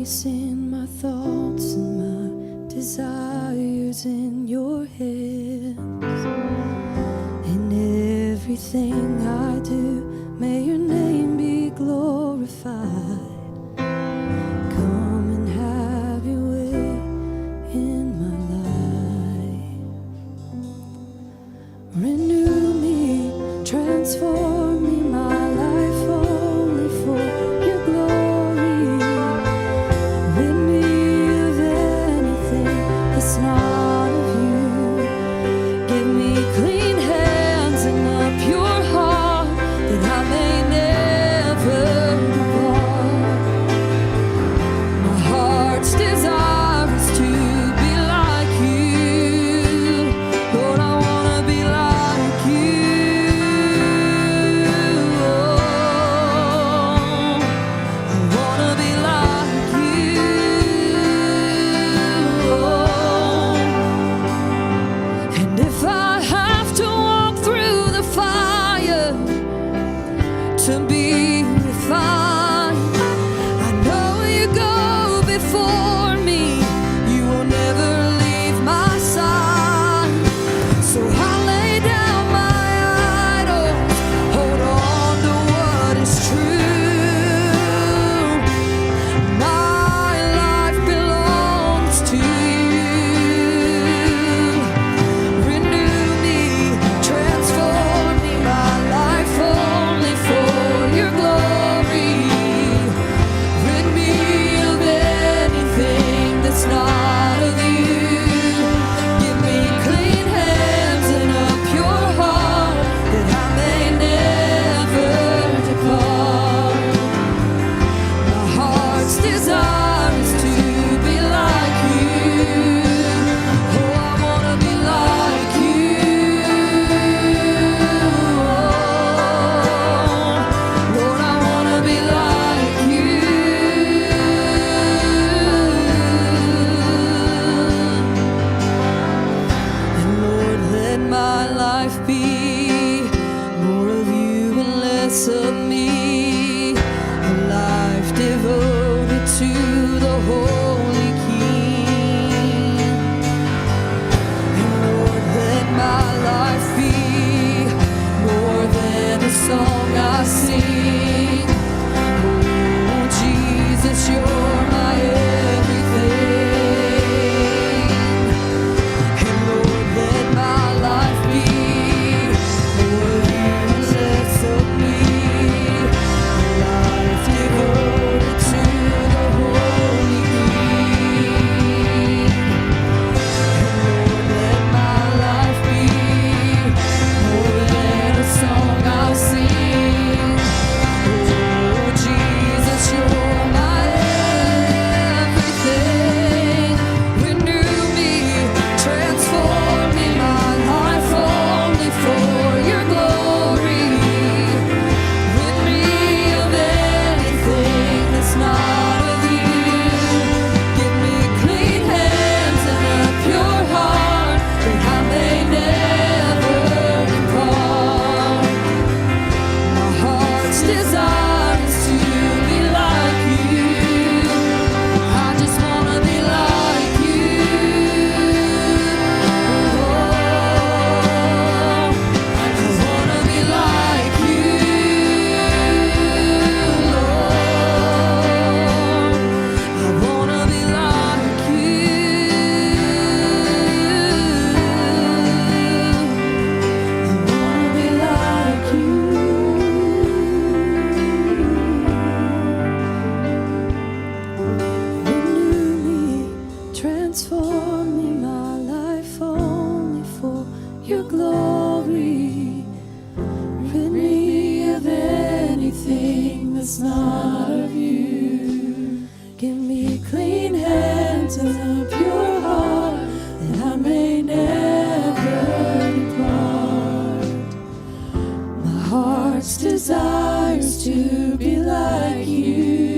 placing my thoughts and my desires in your hands. In everything I do, may your name be glorified. Come and have your way in my life. Renew me, transform me, my life only for your glory. Rid me of anything that's not of you. Give me clean hands and a pure heart, that I may never depart. My heart's desire is to be like you. Lord, I want to be like you. I want to be like you. And if I have to walk through the fire to be refined, I know you go before me. You will never leave my side. So I lay down my idols, hold on to what is true. My life belongs to you. Renew me, transform me, my life only for your glory. Rid me of anything that's not of you. Give me clean hands and a pure heart, that I may never depart. My heart's desire is to be like you. Oh, I want to be like you. Lord, I want to be like you. And Lord, let my life be more of you and less of me. A life devoted to the Holy King. And Lord, let my life be more than a song I sing. Oh, Jesus, you're my everything. And Lord, let my life be more of you and less of me. A life devoted to the Holy King. And Lord, let my life be more than a song I'll sing. Oh, Jesus, you're my everything. Renew me, transform me, my life only for your glory. Rid me of anything that's not of you. Give me clean hands and a pure heart, that I may never depart. My heart's desire is to be like you. I just want to be like you. I just want to be like you, Lord. I want to be like you. I want to be like you. Renew me, transform me, my life only for your glory. Rid me of anything that's not of you. Give me clean hands and a pure heart, that I may never depart. My heart's desire is to be like you.